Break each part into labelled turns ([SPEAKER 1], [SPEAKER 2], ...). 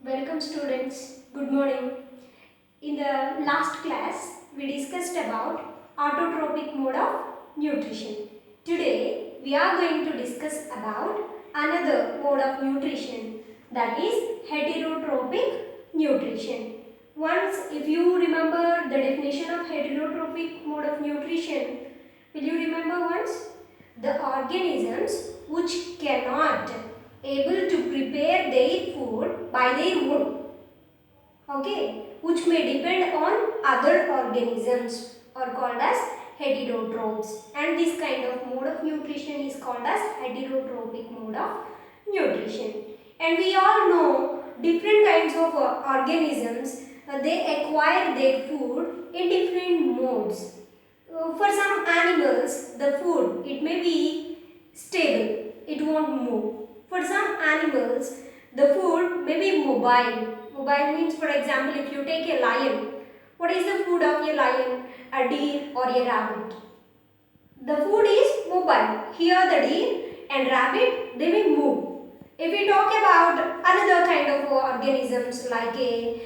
[SPEAKER 1] Welcome students. Good morning. In the last class, we discussed about autotrophic mode of nutrition. Today, we are going to discuss about another mode of nutrition, that is heterotrophic nutrition. Once, if you remember the definition of heterotrophic mode of nutrition, will you remember once? The organisms which cannot able to prepare their food by their own, okay, which may depend on other organisms are called as heterotrophs, and this kind of mode of nutrition is called as heterotrophic mode of nutrition. And we all know different kinds of organisms, they acquire their food in different modes. For some animals, the food, it may be stable, it won't move. For some animals, the food may be mobile. Mobile means, for example, if you take a lion, what is the food of a lion, a deer or a rabbit? The food is mobile. Here the deer and rabbit, they may move. If we talk about another kind of organisms like a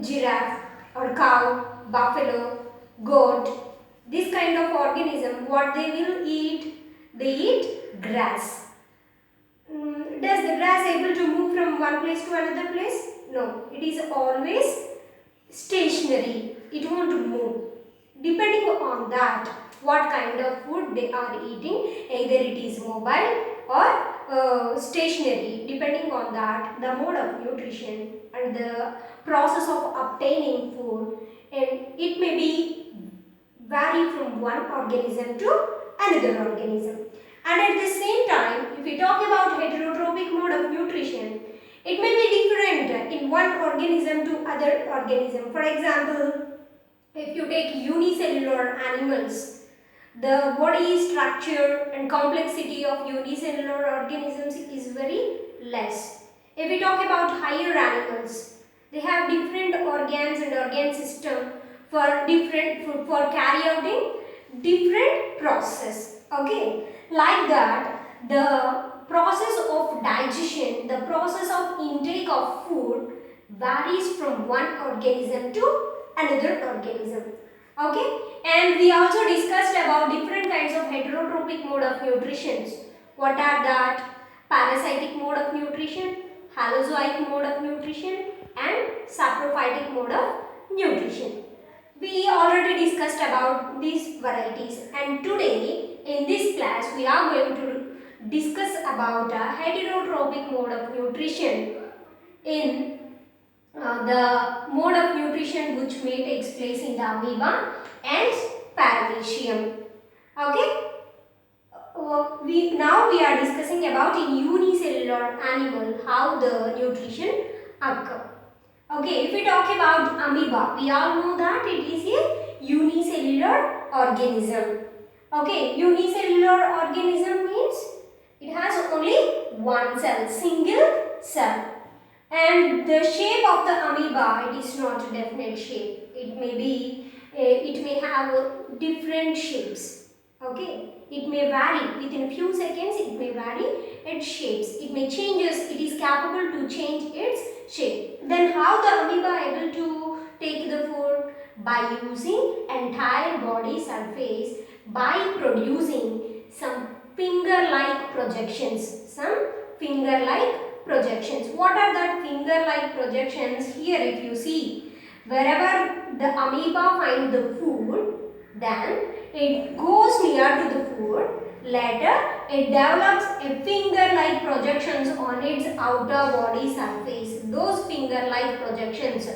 [SPEAKER 1] giraffe or cow, buffalo, goat, this kind of organism, what they will eat? They eat grass. Does the grass able to move from one place to another place? No, it is always stationary. It won't move. Depending on that, what kind of food they are eating, either it is mobile or stationary. Depending on that, the mode of nutrition and the process of obtaining food, and it may be vary from one organism to another organism. And at the same time, if we talk about heterotrophic mode of nutrition, it may be different in one organism to other organism. For example, if you take unicellular animals, the body structure and complexity of unicellular organisms is very less. If we talk about higher animals, they have different organs and organ system for carry out in different process. Okay, like that, the process of digestion, the process of intake of food varies from one organism to another organism. Okay, and we also discussed about different kinds of heterotrophic mode of nutrition. What are that? Parasitic mode of nutrition, halozoic mode of nutrition, and saprophytic mode of nutrition. We already discussed about these varieties, and today in this class we are going to discuss about a heterotrophic mode of nutrition in the mode of nutrition which may takes place in the amoeba and paramecium. Okay. Now we are discussing about in unicellular animal how the nutrition occur. Okay, if we talk about amoeba, we all know that it is a unicellular organism. Okay, unicellular organism means it has only one cell, single cell. And the shape of the amoeba, it is not a definite shape. It may be, it may have different shapes. Okay, it may vary within a few seconds. It may vary its shapes. It may changes. It is capable to change its shape. Then how the amoeba able to take the food? By using entire body surface, by producing some finger-like projections. Some finger-like projections. What are that finger-like projections? Here if you see, wherever the amoeba finds the food, then it goes near to the food. Later, it develops a finger-like projections on its outer body surface. Those finger-like projections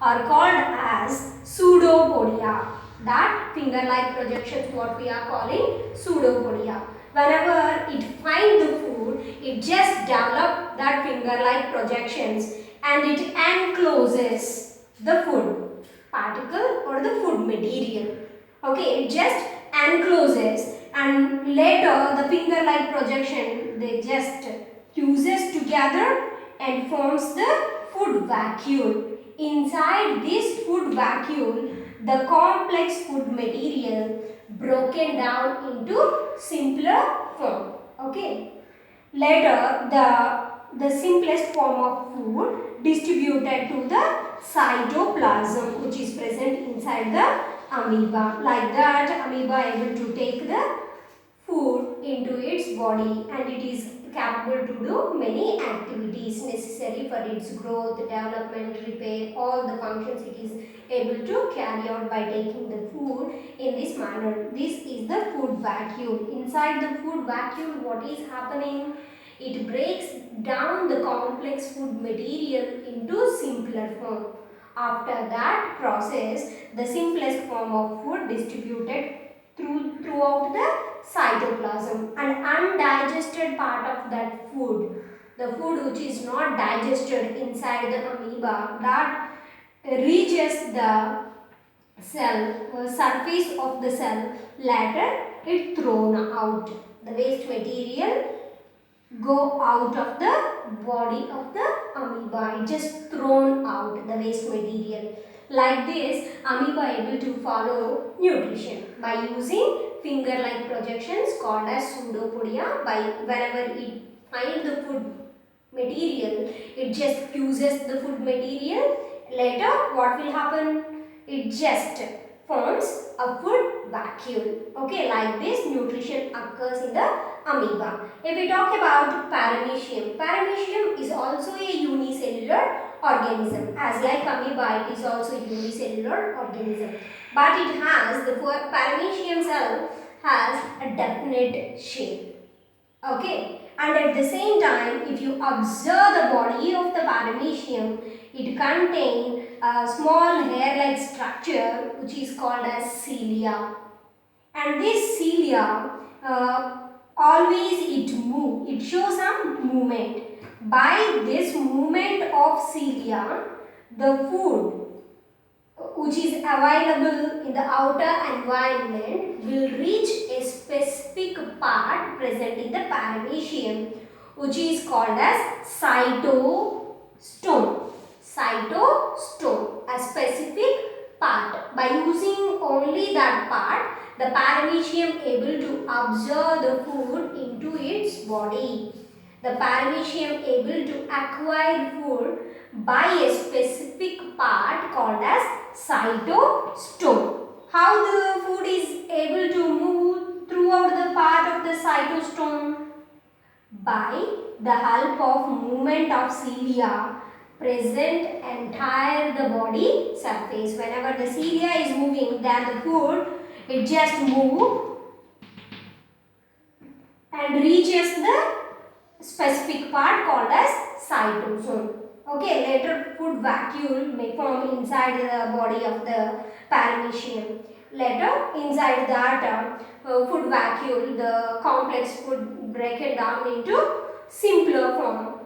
[SPEAKER 1] are called as pseudopodia. That finger-like projections, what we are calling pseudopodia. Whenever it finds the food, it just develops that finger-like projections and it encloses the food particle or the food material. Okay, it just encloses, and later the finger-like projection, they just fuses together and forms the food vacuole. Inside this food vacuole, the complex food material broken down into simpler form. Okay. Later, the simplest form of food distributed to the cytoplasm, which is present inside the amoeba. Like that, amoeba able to take the food into its body, and it is capable to do many activities necessary for its growth, development, repair, all the functions it is able to carry out by taking the food in this manner. This is the food vacuole. Inside the food vacuole, what is happening? It breaks down the complex food material into simpler form. After that process, the simplest form of food distributed throughout the cytoplasm, and undigested part of that food, the food which is not digested inside the amoeba, that reaches the cell surface of the cell. Later it thrown out. The waste material go out of the body of the amoeba. It just thrown out, the waste material. Like this, amoeba able to follow nutrition by using finger-like projections called as pseudopodia. By wherever it finds the food material, it just fuses the food material. Later, what will happen? It just forms a food vacuole. Okay, like this nutrition occurs in the amoeba. If we talk about paramecium, paramecium is also a unicellular organism. As like amoeba, it is also a unicellular organism. But it has, the paramecium cell has a definite shape. Okay, and at the same time, if you observe the body of the paramecium, it contains a small hair-like structure which is called as cilia. And this cilia always it shows some movement. By this movement of cilia, the food which is available in the outer environment will reach a specific part present in the paramecium, which is called as cytostome. Cytostome, a specific part. By using only that part, the paramecium able to absorb the food into its body. The paramecium able to acquire food by a specific part called as cytostome. How the food is able to move throughout the part of the cytostome? By the help of movement of cilia present entire the body surface. Whenever the cilia is moving, then the food it just move and reaches the specific part called as cytosome. Okay, later food vacuole may form inside the body of the paramecium. Later, inside that food vacuole, the complex food break it down into simpler form,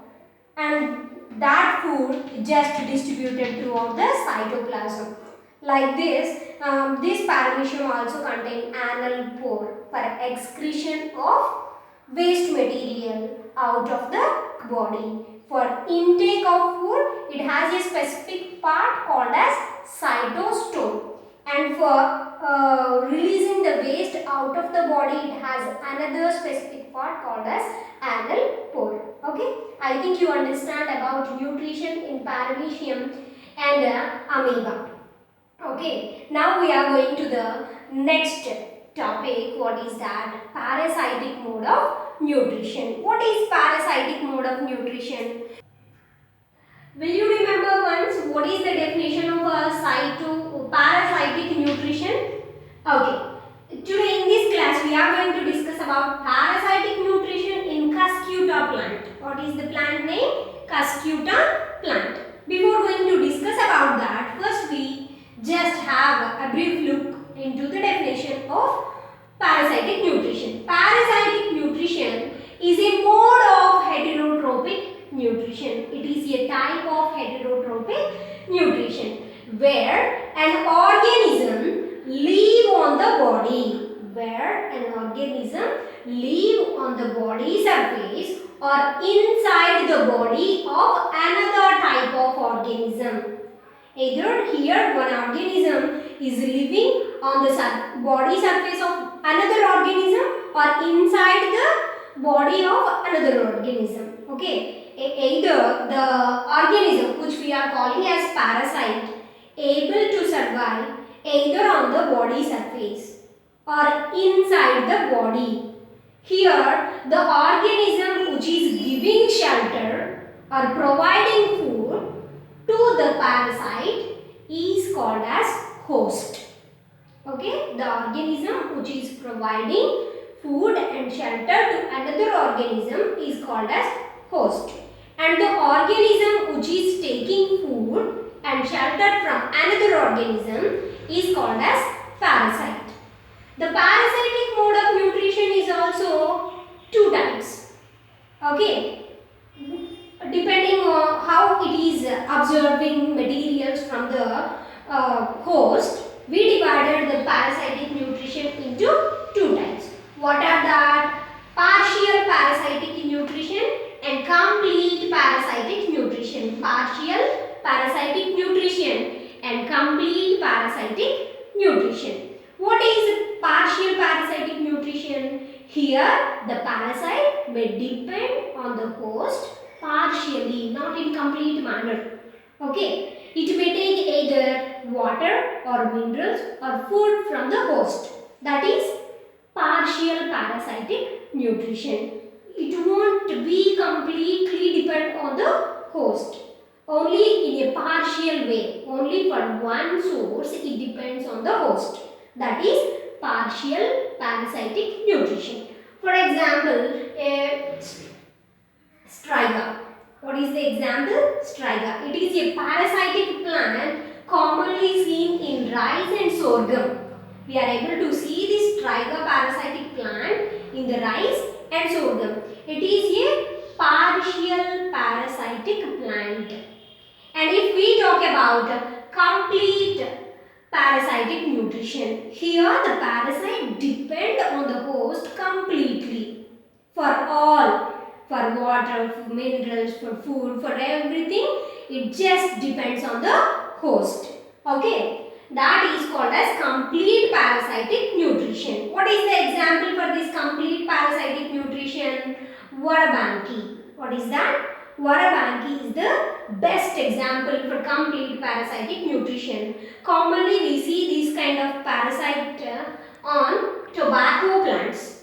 [SPEAKER 1] and that food just distributed throughout the cytoplasm. Like this, this paramecium also contain anal pore for excretion of waste material out of the body. For intake of food, it has a specific part called as cytostome, and for releasing the waste out of the body, it has another specific part called as anal pore. Okay, I think you understand about nutrition in paramecium and amoeba. Okay, now we are going to the next topic. What is that? Parasitic mode of nutrition. What is parasitic mode of nutrition? Will you remember once what is the definition of a parasitic nutrition? Okay. Today in this class we are going to discuss about parasitic nutrition in Cuscuta plant. What is the plant name? Cuscuta plant. Before going to discuss about that, first we just have a brief look into the definition of parasitic nutrition. Parasitic nutrition is a mode of heterotrophic nutrition. It is a type of heterotrophic nutrition where an organism live on the body. Where an organism live on the body surface or inside the body of another type of organism. Either here one organism is living on the body surface of another organism or inside the body of another organism. Okay, either the organism which we are calling as parasite able to survive either on the body surface or inside the body. Here the organism which is giving shelter or providing food to the parasite is called as host. Okay, the organism which is providing food and shelter to another organism is called as host, and the organism which is taking food and shelter from another organism is called as parasite. The parasitic mode of nutrition is also two types. Okay, depending on how it is absorbing materials from the host, we divided the parasitic nutrition into two types. What are that? Partial parasitic nutrition and complete parasitic nutrition. Partial parasitic nutrition and complete parasitic nutrition. What is partial parasitic nutrition? Here the parasite may depend on the host partially, not in complete manner. Okay, it may take either water or minerals or food from the host. That is partial parasitic nutrition. It won't be completely depend on the host. Only in a partial way. Only for one source it depends on the host. That is partial parasitic nutrition. For example, a striga. What is the example? Striga. It is a parasitic plant commonly seen in rice and sorghum. We are able to see this striga parasitic plant in the rice and sorghum. It is a partial parasitic plant. And if we talk about complete parasitic nutrition, here the parasite depend on the host completely for all, for water, for minerals, for food, for everything. It just depends on the host. Okay, that is called as complete parasitic nutrition. What is the example for this complete parasitic nutrition? Varabanki. What is that? Varabanki is the best example for complete parasitic nutrition. Commonly we see this kind of parasite on tobacco plants.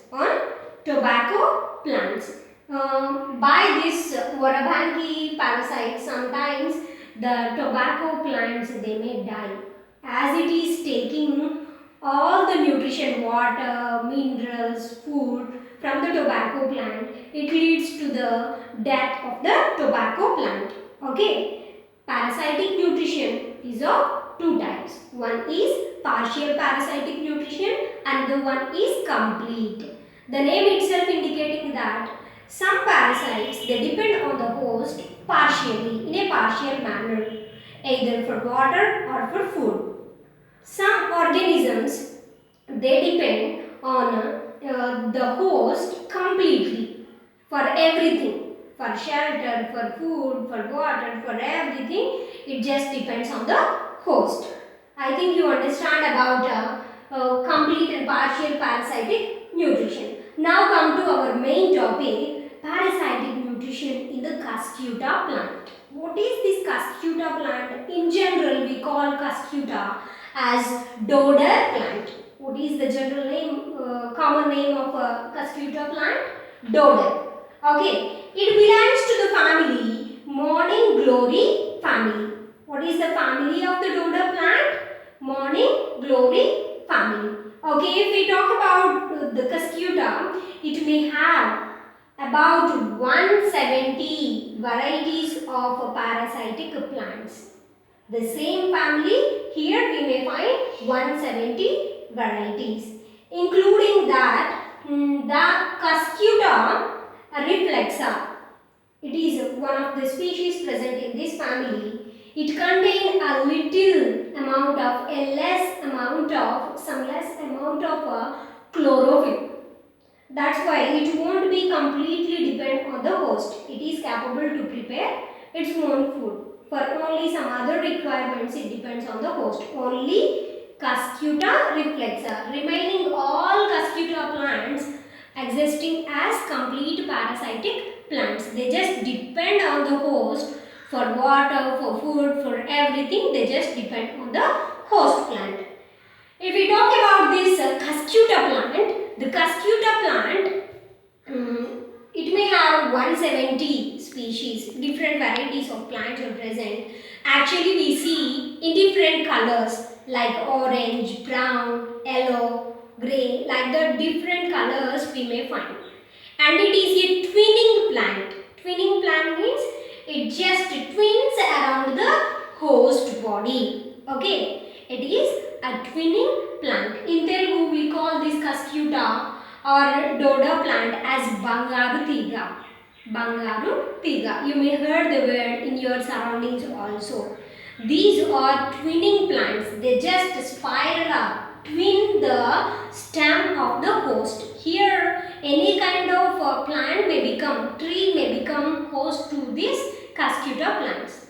[SPEAKER 1] By this Varabanki parasite, sometimes the tobacco plants they may die as it is taking all the nutrition, water, minerals, food from the tobacco plant. It leads to the death of the tobacco plant. Okay, parasitic nutrition is of two types. One is partial parasitic nutrition and the one is complete. The name itself indicating that some parasites they depend on the host partially, in a partial manner, either for water or for food. Some organisms they depend on the host completely for everything, for shelter, for food, for water, for everything. It just depends on the host. I think you understand about complete and partial parasitic nutrition. Now come to our main topic, parasitic nutrition in the Cuscuta plant. What is this Cuscuta plant? In general we call Cuscuta as dodder plant. What is the general name, common name of Cuscuta plant? Dodder. Okay, it belongs to the family Morning Glory family. What is the family of the dodder plant? Morning Glory family. Okay, if we talk about the Cuscuta, it may have about 170 varieties of parasitic plants. The same family, here we may find 170 varieties, including that the Cuscuta reflexa. It is one of the species present in this family. It contains a little amount of, some less amount of chlorophyll. That's why it won't be completely depend on the host. It is capable to prepare its own food. For only some other requirements, it depends on the host. Only Cuscuta reflexa. Remaining all Cuscuta plants existing as complete parasitic plants. They just depend on the host for water, for food, for everything. They just depend on the host plant. If we talk about this Cuscuta plant, the Cuscuta plant, it may have 170 species, different varieties of plants are present. Actually, we see in different colors like orange, brown, yellow, grey, like the different colors we may find. And it is a twinning plant. Twinning plant means it just twins around the host body. Okay, it is a twinning plant. In Telugu, we call this Cuscuta or Dodo plant as Bangaru Tiga. Bangaru Tiga. You may heard the word in your surroundings also. These are twinning plants. They just spiral up, twin the stem of the host. Here, any kind of plant may become, tree may become host to these Cuscuta plants.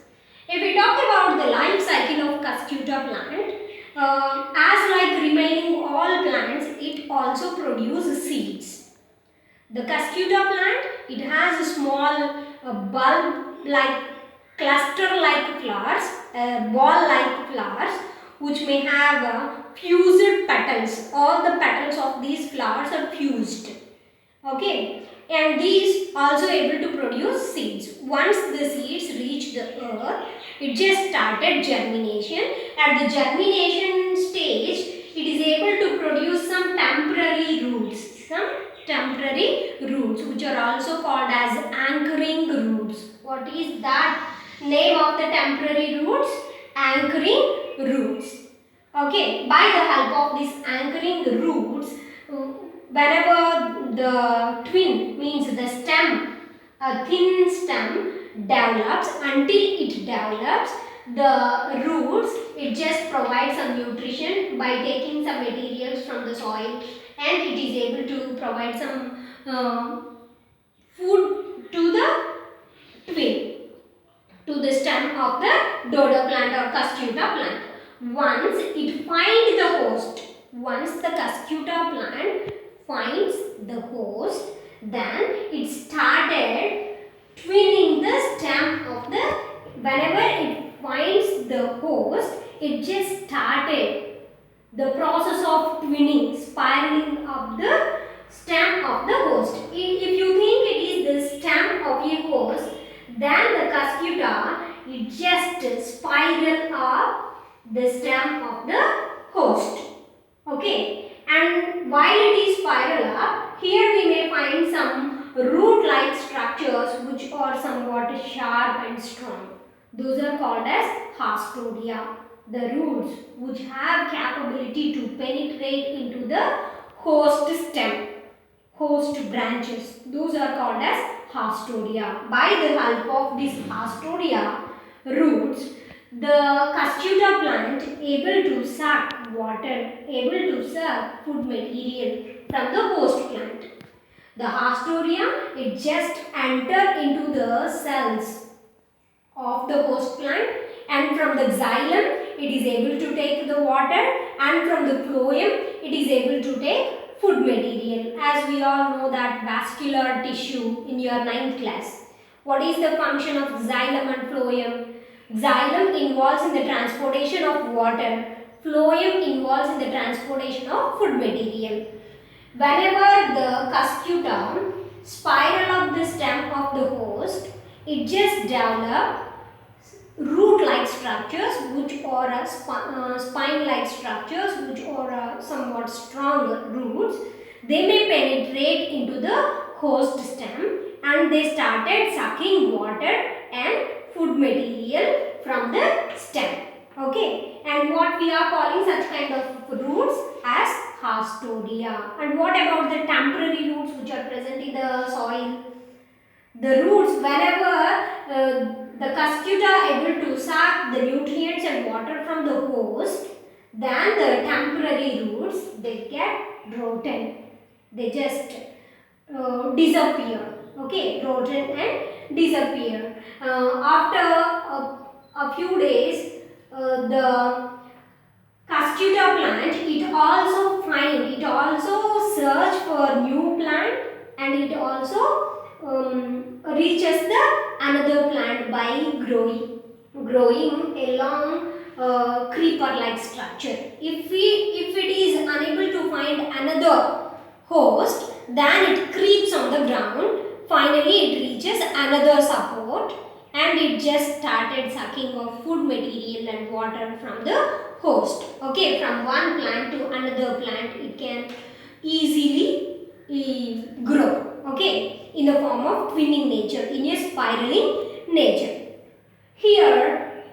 [SPEAKER 1] If we talk about the life cycle of Cuscuta plant, as like remaining all plants, it also produces seeds. The Cuscuta plant, it has a small bulb-like, cluster-like flowers, ball-like flowers, which may have fused petals. All the petals of these flowers are fused. Okay, and these also able to produce seeds. Once the seeds reach the earth, it just started germination. At the germination stage, it is able to produce some temporary roots. Some temporary roots, which are also called as anchoring roots. What is that name of the temporary roots? Anchoring roots. Okay, by the help of these anchoring roots, whenever the twin means the stem, a thin stem develops, until it develops, the roots, it just provides some nutrition by taking some materials from the soil, and it is able to provide some food to the twin, to the stem of the Dodo plant or Cuscuta plant. Once it finds the host, once the Cuscuta plant finds the host, then it started twinning the stem of the, whenever it finds the host, it just started the process of twinning, spiraling up the stem of the host. If you think it is the stem of a host, then the Cuscuta, it just spiral up the stem of the host. Okay, and while it is spiral up, here we may find some root-like structures which are somewhat sharp and strong. Those are called as hastodia. The roots which have capability to penetrate into the host stem, host branches. Those are called as hastodia. By the help of these hastodia roots, the Cuscuta plant able to suck water, able to suck food material from the host plant. The hastodia, it just enter into the cells of the host plant, and from the xylem it is able to take the water, and from the phloem it is able to take food material. As we all know that vascular tissue in your 9th class. What is the function of xylem and phloem? Xylem involves in the transportation of water. Phloem involves in the transportation of food material. Whenever the Cuscuta spiral up the stem of the host, it just develops root-like structures which are spine-like structures which are somewhat strong roots. They may penetrate into the host stem, and they started sucking water and food material from the stem. Okay, and what we are calling such kind of roots as hastodia. And what about the temporary roots which are present in the soil? The roots, whenever the Cuscuta able to suck the nutrients and water from the host, then the temporary roots, they get rotten. They just disappear. Okay, rotten and disappear. After a few days, the Cuscuta plant, it also search for new plant, and it also reaches the another plant by growing along creeper like structure. If it is unable to find another host, then it creeps on the ground. Finally it reaches another support and it just started sucking of food material and water from the host. Okay, from one plant to another plant it can easily grow. Okay, in the form of twinning nature, in a spiraling nature. Here,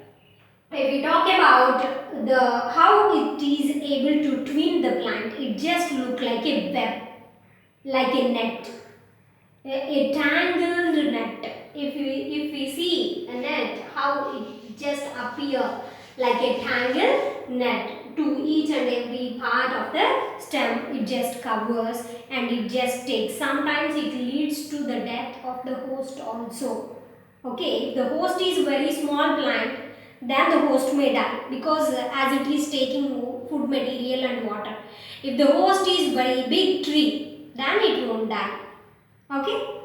[SPEAKER 1] if we talk about the how it is able to twin the plant, it just look like a web, like a net, a tangled net. If we see a net, how it just appear like a tangled net to each and every part of the stem, it just covers and it just takes. Sometimes it leads to the death of the host also. Okay, if the host is very small plant, then the host may die because as it is taking food material and water. If the host is very big tree, then it won't die. Okay.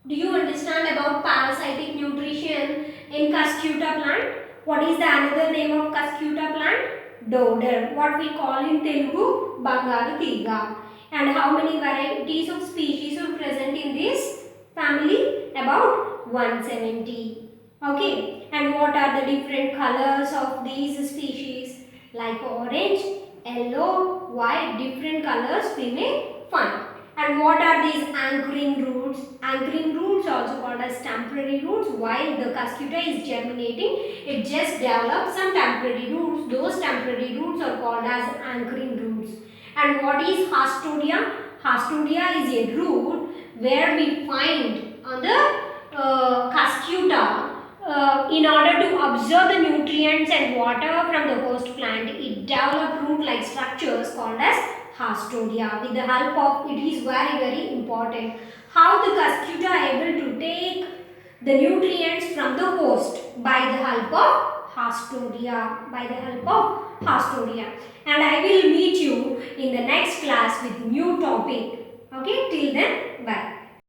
[SPEAKER 1] Do you understand about parasitic nutrition in Cuscuta plant? What is the another name of Cuscuta plant? Dodder. What we call in Telugu, Bangaru Tiga. And how many varieties of species are present in this family? About 170. Okay. And what are the different colors of these species? Like orange, yellow, white, different colors we may find. And what are these anchoring roots? Anchoring roots also called as temporary roots. While the Cuscuta is germinating, it just develops some temporary roots. Those temporary roots are called as anchoring roots. And what is Hastodia? Hastodia is a root where we find on the Cuscuta in order to absorb the nutrients and water from the host plant. It develops root-like structures called as Hastodia. With the help of it is very important how the Cuscuta able to take the nutrients from the host by the help of Hastodia. And I will meet you in the next class with new topic. Okay, till then, bye.